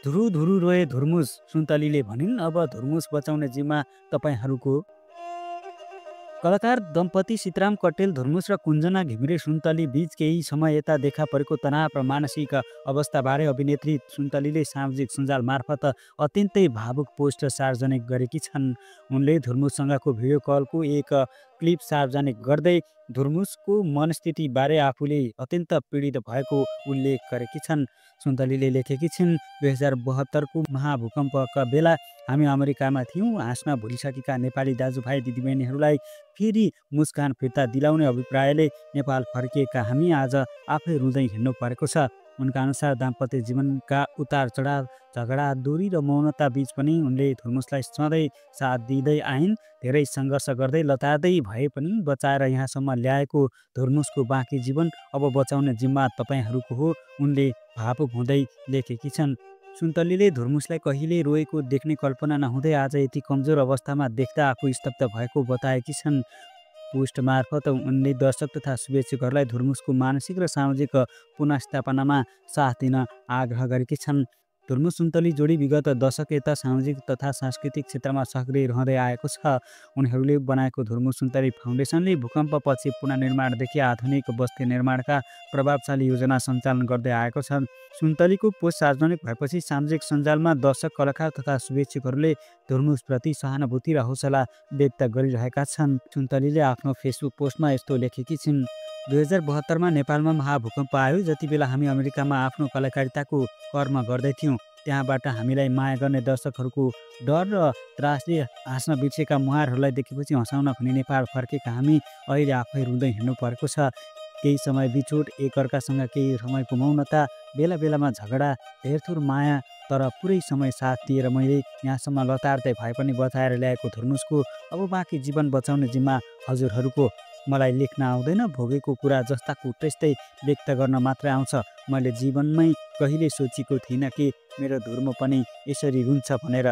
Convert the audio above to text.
धुरु धुरु रोए धुर्मुस सुन्तलीले भनिन्, अब धुर्मुस बचाउने जिम्मा तपाईँहरूको। कलाकार दम्पति सीताराम कटेल धुर्मुस र कुञ्जना घिमिरे सुन्तली बीच केही समय यता देखा परेको तनाव र मानसिक अवस्थाबारे अभिनेत्री सुन्तलीले सामाजिक सञ्जाल मार्फत अत्यन्तै भावुक पोस्ट सार्वजनिक गरेकी छन्। उनले धुर्मुससँगको भिडियो कलको एक क्लिप सार्वजनिक गर्दै धुर्मुसको मनस्थितिबारे आफूले अत्यन्त पीडित भएको उल्लेख गरेकी छन्। सुन्तलीले लेखेकी छिन्, 2072को महाभूकम्पका बेला हामी अमेरिकामा थियौँ। हाँस्न भुलिसकेका नेपाली दाजुभाइ दिदीबहिनीहरूलाई फेरि मुस्कान फिर्ता दिलाउने अभिप्रायले नेपाल फर्किएका हामी आज आफै रुँदै हिँड्नु परेको छ। उनका अनुसार दाम्पत्य जीवनका उतार चढाव, झगडा, दूरी र मौनता बीच पनि उनले धुर्मुसलाई सधैँ साथ दिँदै आइन्। धेरै सङ्घर्ष गर्दै लतार्दै भए पनि बचाएर यहाँसम्म ल्याएको धुर्मुसको बाँकी जीवन अब बचाउने जिम्मा तपाईँहरूको हो, उनले भावुक हुँदै लेखेकी छन्। सुन्तलीले धुर्मुसलाई कहिले रोएको देख्ने कल्पना नहुँदै आज यति कमजोर अवस्थामा देख्दा आफू स्तब्ध भएको बताएकी छन्। पोस्ट मार्फत उनले दर्शक तथा शुभेच्छुकहरूलाई धुर्मुसको मानसिक र सामाजिक पुनर्स्थापनामा साथ दिन आग्रह गरेकी छन्। धुर्मुस सुन्तली जोडी विगत दशक यता सामाजिक तथा सांस्कृतिक क्षेत्रमा सक्रिय रहँदै आएको छ। उनीहरूले बनाएको धुर्मुस सुन्तली फाउन्डेसनले भूकम्पपछि पुनर्निर्माणदेखि आधुनिक बस्ती निर्माणका प्रभावशाली योजना सञ्चालन गर्दै आएको छ। सुन्तलीको पोस्ट सार्वजनिक भएपछि सामाजिक सञ्जालमा दर्शक, कलाकार तथा शुभेच्छुकहरूले धुर्मुसप्रति सहानुभूति र हौसला व्यक्त गरिरहेका छन्। सुन्तलीले आफ्नो फेसबुक पोस्टमा यस्तो लेखेकी छिन्, 2072मा नेपालमा महाभूकम्प आयो। जति बेला हामी अमेरिकामा आफ्नो कलाकारिताको कर्म गर्दै थियौँ, त्यहाँबाट हामीलाई माया गर्ने दर्शकहरूको डर र त्रासले हाँस्न बिर्सेका मुहारहरूलाई देखेपछि हँसाउन भनी नेपाल फर्केका हामी अहिले आफै रुँदै हिँड्नु परेको छ। केही समय बिछोड, एकअर्कासँग केही समयको मौनता, बेला बेलामा झगडा, धेरथोर माया, तर पुरै समय साथ दिएर मैले यहाँसम्म लतार्दै भए पनि बचाएर ल्याएको धुर्मुसको अब बाँकी जीवन बचाउने जिम्मा हजुरहरूको। मलाई लेख्न आउँदैन, भोगेको कुरा जस्ताको त्यस्तै व्यक्त गर्न मात्रै आउँछ। मैले जीवनमै कहिले सोचेको थिइनँ कि मेरो धुर्म पनि यसरी रुन्छ भनेर।